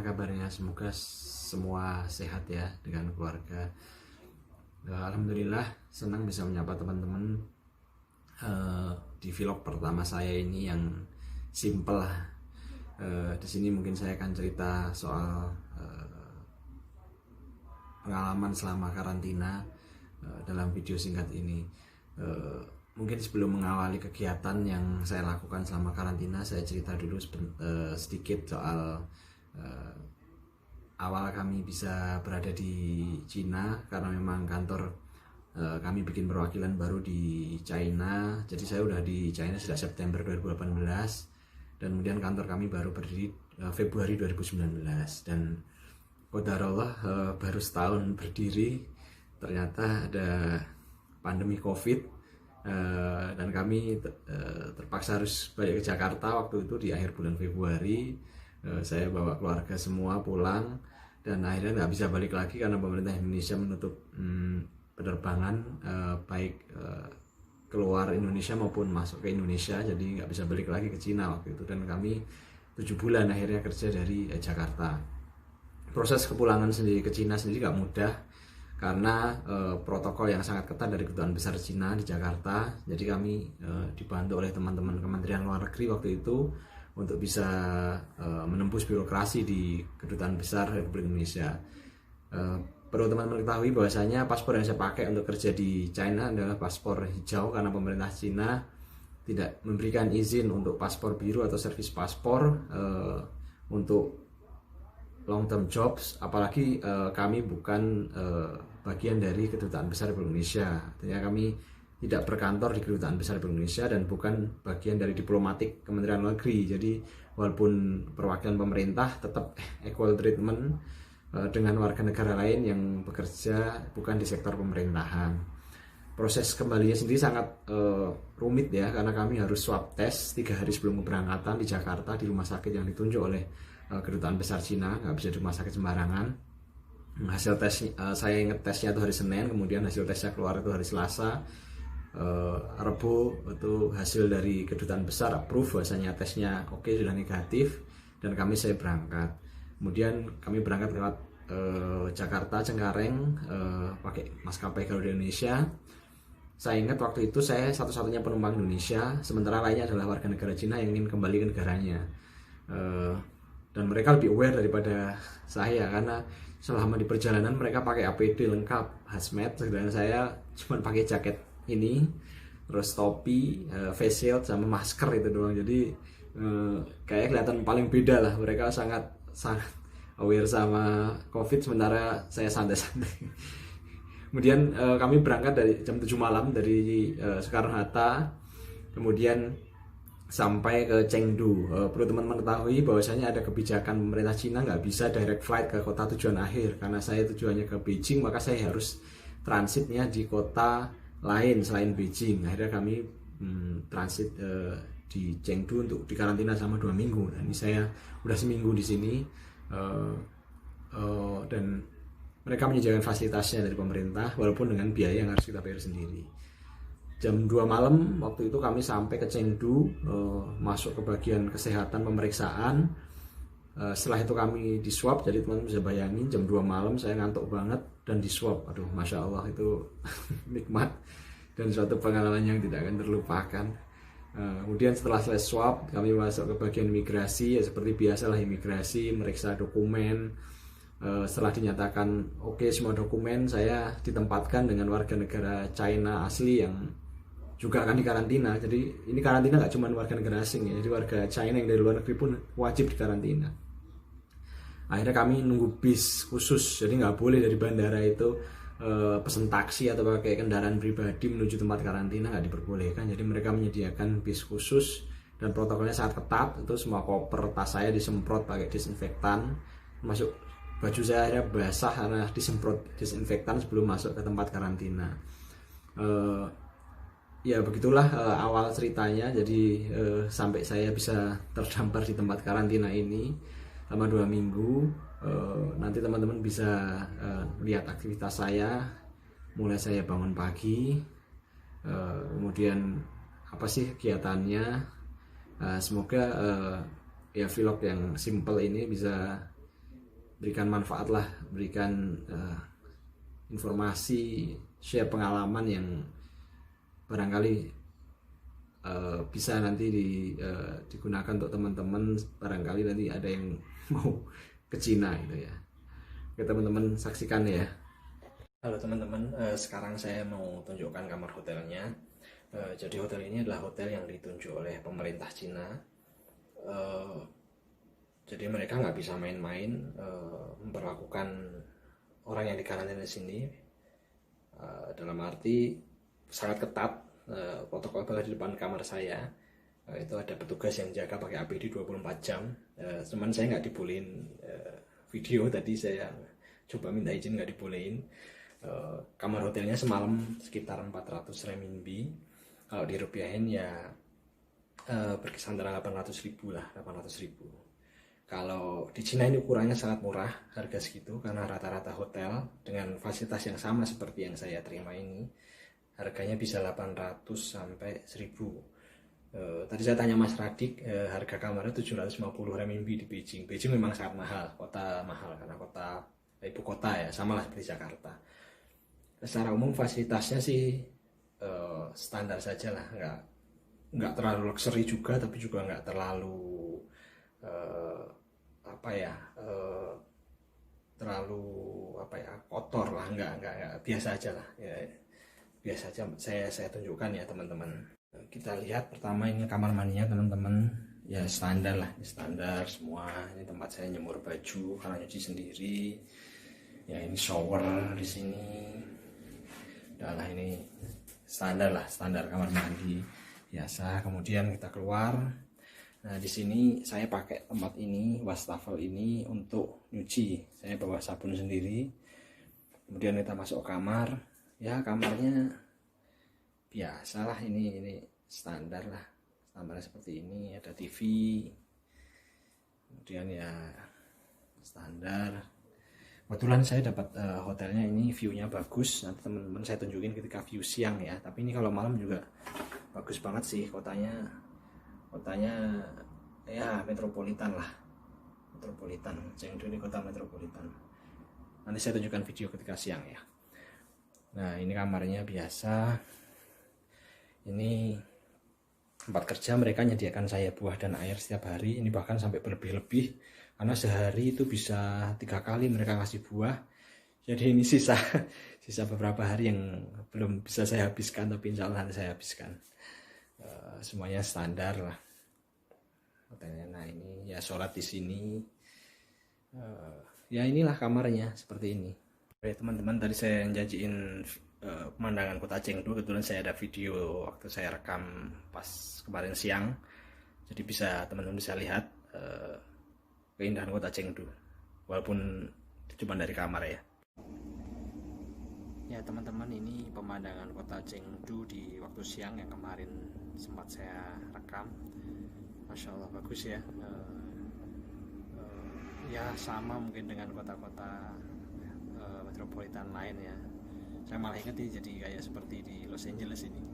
kabarnya? Semoga semua sehat ya dengan keluarga. Alhamdulillah senang bisa menyapa teman-teman di vlog pertama saya ini yang simple lah. Di sini mungkin saya akan cerita soal pengalaman selama karantina dalam video singkat ini. Mungkin sebelum mengawali kegiatan yang saya lakukan selama karantina, saya cerita dulu sedikit soal awal kami bisa berada di Cina, karena memang kantor kami bikin perwakilan baru di China. Jadi saya udah di China sejak September 2018 dan kemudian kantor kami baru berdiri Februari 2019, dan qadarullah baru setahun berdiri ternyata ada pandemi COVID. Dan kami terpaksa harus balik ke Jakarta waktu itu di akhir bulan Februari. Saya bawa keluarga semua pulang dan akhirnya nggak bisa balik lagi karena pemerintah Indonesia menutup penerbangan baik keluar Indonesia maupun masuk ke Indonesia, jadi nggak bisa balik lagi ke Cina waktu itu. Dan kami 7 bulan akhirnya kerja dari Jakarta. Proses kepulangan sendiri ke Cina sendiri nggak mudah karena protokol yang sangat ketat dari Kedutaan Besar Cina di Jakarta. Jadi kami dibantu oleh teman-teman Kementerian Luar Negeri waktu itu untuk bisa menembus birokrasi di Kedutaan Besar Republik Indonesia. Perlu teman-teman ketahui bahwasanya paspor yang saya pakai untuk kerja di China adalah paspor hijau, karena pemerintah Cina tidak memberikan izin untuk paspor biru atau servis paspor untuk long term jobs, apalagi kami bukan bagian dari Kedutaan Besar Republik Indonesia. Artinya kami tidak berkantor di Kedutaan Besar Republik Indonesia dan bukan bagian dari diplomatik Kementerian Luar Negeri. Jadi walaupun perwakilan pemerintah, tetap equal treatment dengan warga negara lain yang bekerja bukan di sektor pemerintahan. Proses kembalinya sendiri sangat rumit ya, karena kami harus swab test 3 hari sebelum keberangkatan di Jakarta di rumah sakit yang ditunjuk oleh Kedutaan Besar Cina, nggak bisa di rumah sakit sembarangan. Hasil tes saya ingat tesnya itu hari Senin, kemudian hasil tesnya keluar itu hari Selasa. Rabu itu hasil dari Kedutaan Besar approve bahwasanya tesnya oke, sudah negatif, dan saya berangkat. Kemudian kami berangkat lewat Jakarta Cengkareng pakai maskapai Garuda Indonesia. Saya ingat waktu itu saya satu-satunya penumpang Indonesia, sementara lainnya adalah warga negara Cina yang ingin kembali ke negaranya. Dan mereka lebih aware daripada saya, karena selama di perjalanan mereka pakai APD lengkap, hazmat, sedangkan saya cuma pakai jaket ini, terus topi, face shield sama masker itu doang. Jadi kayak kelihatan paling beda lah, mereka sangat aware sama COVID, sementara saya santai-santai. Kemudian kami berangkat dari jam 7 malam dari Soekarno-Hatta, kemudian sampai ke Chengdu. Perlu teman-teman ketahui bahwasanya ada kebijakan pemerintah Cina nggak bisa direct flight ke kota tujuan akhir. Karena saya tujuannya ke Beijing, maka saya harus transitnya di kota lain selain Beijing. Akhirnya kami transit di Chengdu untuk dikarantina selama 2 minggu. Dan ini saya udah seminggu di sini, dan mereka menyediakan fasilitasnya dari pemerintah walaupun dengan biaya yang harus kita bayar sendiri. Jam 2 malam waktu itu kami sampai ke Chengdu, masuk ke bagian kesehatan pemeriksaan. Setelah itu kami di swab. Jadi teman-teman bisa bayangin jam 2 malam saya ngantuk banget dan di swab. Aduh, Masya Allah, itu nikmat dan suatu pengalaman yang tidak akan terlupakan. Kemudian setelah selesai swab, kami masuk ke bagian imigrasi. Ya seperti biasalah imigrasi, meriksa dokumen. Setelah dinyatakan oke semua dokumen, saya ditempatkan dengan warga negara China asli yang juga akan dikarantina. Jadi ini karantina nggak cuma warga negara asing ya, jadi warga China yang dari luar negeri pun wajib dikarantina. Akhirnya kami nunggu bis khusus, jadi nggak boleh dari bandara itu pesen taksi atau pakai kendaraan pribadi menuju tempat karantina, nggak diperbolehkan. Jadi mereka menyediakan bis khusus dan protokolnya sangat ketat. Itu semua koper tas saya disemprot pakai disinfektan, masuk baju saya akhirnya basah karena disemprot disinfektan sebelum masuk ke tempat karantina. Ya begitulah awal ceritanya. Jadi sampai saya bisa terdampar di tempat karantina ini selama 2 minggu. Nanti teman-teman bisa lihat aktivitas saya. Mulai saya bangun pagi, kemudian apa sih kegiatannya. Semoga ya vlog yang simple ini bisa berikan manfaat lah, berikan informasi, share pengalaman yang barangkali bisa nanti digunakan untuk teman-teman, barangkali nanti ada yang mau ke Cina gitu ya. Oke teman-teman, saksikan ya. Halo teman-teman, sekarang saya mau tunjukkan kamar hotelnya. Jadi hotel ini adalah hotel yang ditunjuk oleh pemerintah Cina. Jadi mereka nggak bisa main-main memperlakukan orang yang dikarantina di sini. Dalam arti sangat ketat. Protokol ada di depan kamar saya. Itu ada petugas yang jaga pakai APD 24 jam. Cuman saya nggak dibolehin video, tadi saya coba minta izin nggak dibolehin. Kamar hotelnya semalam sekitar 400 renminbi. Kalau dirupiahin ya berkisar antara 800.000 lah, 800.000. Kalau di Cina ini ukurannya sangat murah, harga segitu, karena rata-rata hotel dengan fasilitas yang sama seperti yang saya terima ini harganya bisa 800 sampai 1000. Tadi saya tanya Mas Radik, harga kamarnya 750 renminbi di Beijing. Beijing memang sangat mahal, kota mahal karena kota ibu kota ya, sama lah seperti Jakarta. Secara umum fasilitasnya sih standar saja lah, nggak terlalu luxury juga, tapi juga nggak terlalu terlalu kotor lah, nggak biasa aja lah ya, biasa aja. Saya tunjukkan ya teman-teman. Kita lihat pertama ini kamar mandinya teman-teman, ya standar lah, standar semua. Ini tempat saya nyemur baju karena nyuci sendiri. Ya ini shower di sini. Adalah ini standar lah, standar kamar mandi biasa. Kemudian kita keluar. Nah di sini saya pakai tempat ini, wastafel ini untuk nyuci. Saya bawa sabun sendiri. Kemudian kita masuk kamar. Ya kamarnya biasalah, ini standar lah, standar seperti ini. Ada TV, kemudian ya standar. Kebetulan saya dapat hotelnya ini view-nya bagus. Nanti teman-teman saya tunjukin ketika view siang ya. Tapi ini kalau malam juga bagus banget sih. Kotanya ya metropolitan lah, metropolitan. Chengdu ini kota metropolitan. Nanti saya tunjukkan video ketika siang ya. Nah ini kamarnya biasa. Ini tempat kerja, mereka menyediakan saya buah dan air setiap hari. Ini bahkan sampai berlebih-lebih, karena sehari itu bisa 3 kali mereka ngasih buah. Jadi ini sisa beberapa hari yang belum bisa saya habiskan, tapi insya Allah nanti saya habiskan. Semuanya standar lah hotelnya. Nah ini ya sholat di sini. Ya inilah kamarnya seperti ini. Oke teman-teman, tadi saya janjiin pemandangan kota Chengdu. Kebetulan saya ada video waktu saya rekam pas kemarin siang, jadi teman-teman bisa lihat keindahan kota Chengdu walaupun cuma dari kamar ya. Ya teman-teman, ini pemandangan kota Chengdu di waktu siang yang kemarin sempat saya rekam. Masya Allah bagus ya. Ya sama mungkin dengan kota-kota metropolitan lain ya. Saya malah ingat jadi kayak seperti di Los Angeles ini.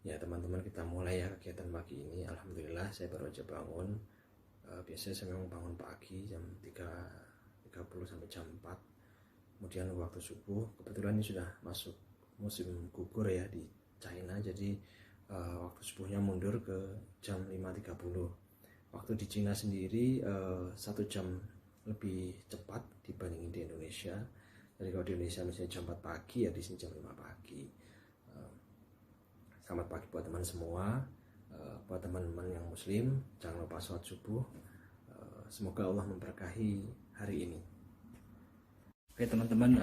Ya teman-teman, kita mulai ya kegiatan pagi ini. Alhamdulillah saya baru aja bangun. Biasanya saya memang bangun pagi jam 3.30 sampai jam 4. Kemudian waktu subuh, kebetulan ini sudah masuk musim gugur ya di China, jadi waktu subuhnya mundur ke jam 5.30. Waktu di Cina sendiri 1 jam lebih cepat dibandingin di Indonesia. Jadi kalau di Indonesia misalnya jam 4 pagi, ya di sini jam 5 pagi. Selamat pagi buat teman semua. Buat teman-teman yang muslim, jangan lupa sholat subuh. Semoga Allah memberkahi hari ini. Oke teman-teman,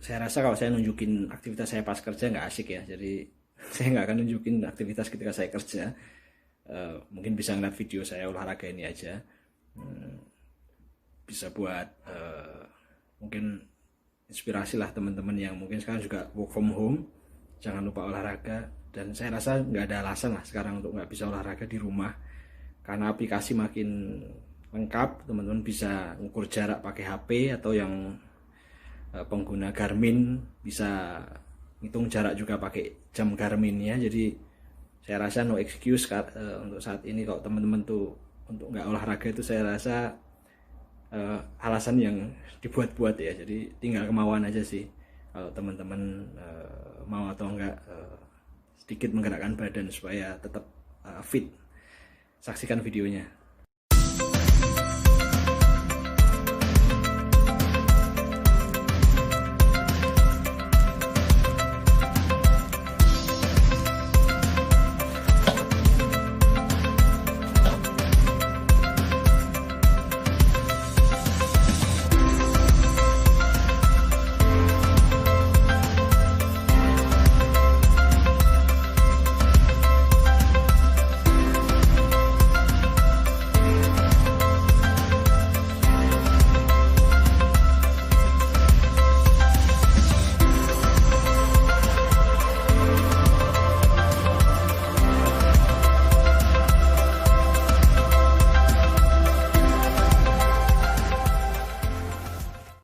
saya rasa kalau saya nunjukin aktivitas saya pas kerja nggak asik ya. Jadi saya nggak akan nunjukin aktivitas ketika saya kerja. Mungkin bisa ngeliat video saya olahraga ini aja. Bisa buat mungkin inspirasi lah teman-teman yang mungkin sekarang juga work from home. Jangan lupa olahraga. Dan saya rasa nggak ada alasan lah sekarang untuk nggak bisa olahraga di rumah, karena aplikasi makin lengkap. Teman-teman bisa ngukur jarak pakai HP, atau yang pengguna Garmin bisa hitung jarak juga pakai jam Garmin ya. Jadi saya rasa no excuse untuk saat ini kalau teman-teman tuh untuk nggak olahraga itu saya rasa alasan yang dibuat-buat ya. Jadi tinggal kemauan aja sih kalau teman-teman mau atau enggak sedikit menggerakkan badan supaya tetap fit. Saksikan videonya.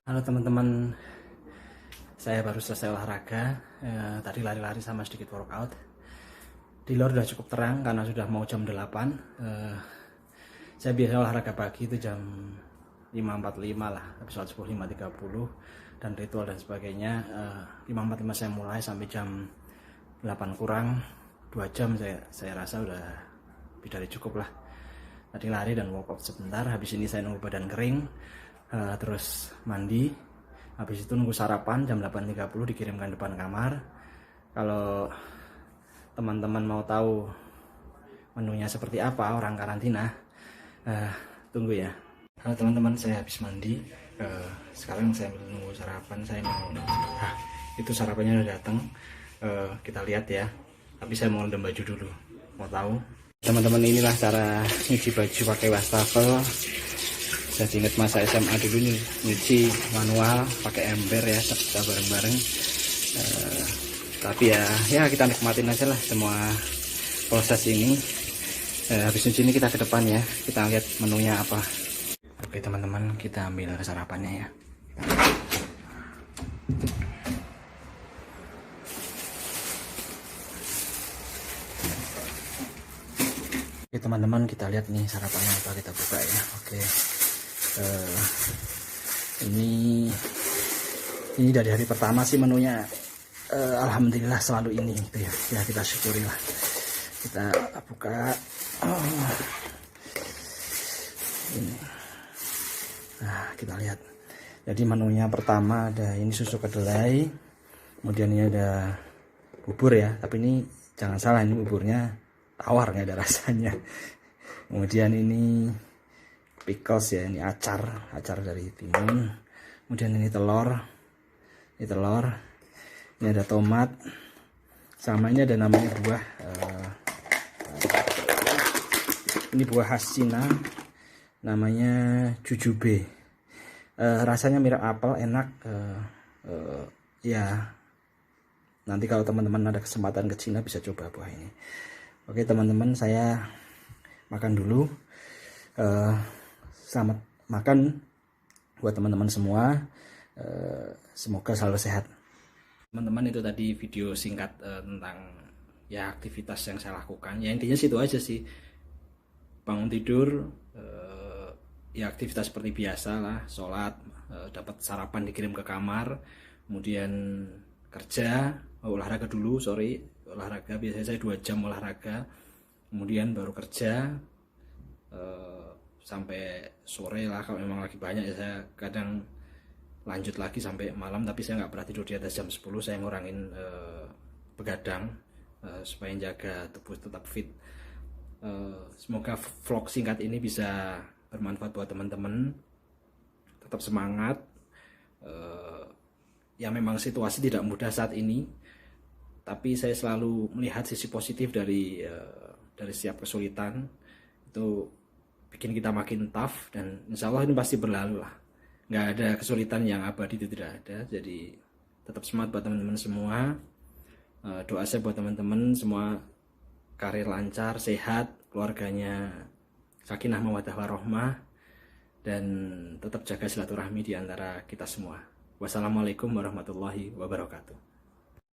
Halo teman-teman, saya baru selesai olahraga. Tadi lari-lari sama sedikit workout. Di luar sudah cukup terang karena sudah mau jam 8. Saya biasa olahraga pagi itu jam 5.45 lah, habis sholat subuh 5.30 dan ritual dan sebagainya. 5.45 saya mulai sampai jam 8 kurang 2 jam saya rasa udah lebih dari cukup lah. Tadi lari dan workout sebentar, habis ini saya nunggu badan kering. Terus mandi, habis itu nunggu sarapan jam 8.30 dikirimkan depan kamar. Kalau teman-teman mau tahu menunya seperti apa orang karantina, tunggu ya. Halo teman-teman, saya habis mandi. Sekarang saya nunggu sarapan. Saya mau itu sarapannya udah datang. Kita lihat ya. Tapi saya mau rendam baju dulu. Mau tahu? Teman-teman, inilah cara nyuci baju pakai wastafel. Saya ingat masa SMA dulu nih, nyuci manual pakai ember ya, kita bareng-bareng. Tapi ya kita nikmatin aja lah semua proses ini. Habis nyuci ini kita ke depan ya, kita lihat menunya apa. Oke teman-teman, kita ambil sarapannya ya. Oke teman-teman, kita lihat nih sarapannya apa, kita buka ya. Oke. Ini dari hari pertama sih menunya alhamdulillah selalu ini gitu ya. Ya kita syukuri lah. Kita buka. Ini. Nah, kita lihat. Jadi menunya pertama ada ini susu kedelai. Kemudian ini ada bubur ya, tapi ini jangan salah, ini buburnya tawar, nggak ada rasanya. Kemudian ini pickles ya, ini acar dari timun. Kemudian ini telur, ini ada tomat, sama ini ada namanya buah, ini buah khas Cina, namanya jujube. Rasanya mirip apel, enak. Ya nanti kalau teman-teman ada kesempatan ke Cina bisa coba buah ini. Oke teman-teman, saya makan dulu. Selamat makan buat teman-teman semua. Semoga selalu sehat. Teman-teman, itu tadi video singkat tentang ya aktivitas yang saya lakukan. Ya intinya situ aja sih. Bangun tidur, ya aktivitas seperti biasa lah. Sholat, dapat sarapan dikirim ke kamar. Kemudian kerja, olahraga dulu, olahraga. Biasanya saya 2 jam olahraga. Kemudian baru kerja. Sampai sore lah, kalau memang lagi banyak ya saya kadang lanjut lagi sampai malam, tapi saya nggak pernah tidur di atas jam 10. Saya ngurangin begadang supaya jaga tubuh tetap fit. Semoga vlog singkat ini bisa bermanfaat buat teman-teman. Tetap semangat. Ya memang situasi tidak mudah saat ini, tapi saya selalu melihat sisi positif dari setiap kesulitan. Itu bikin kita makin tough, dan insya Allah ini pasti berlalu lah. Nggak ada kesulitan yang abadi, itu tidak ada. Jadi tetap semangat buat teman-teman semua. Doa saya buat teman-teman semua karir lancar, sehat, keluarganya sakinah mawaddah warahmah, dan tetap jaga silaturahmi di antara kita semua. Wassalamualaikum warahmatullahi wabarakatuh.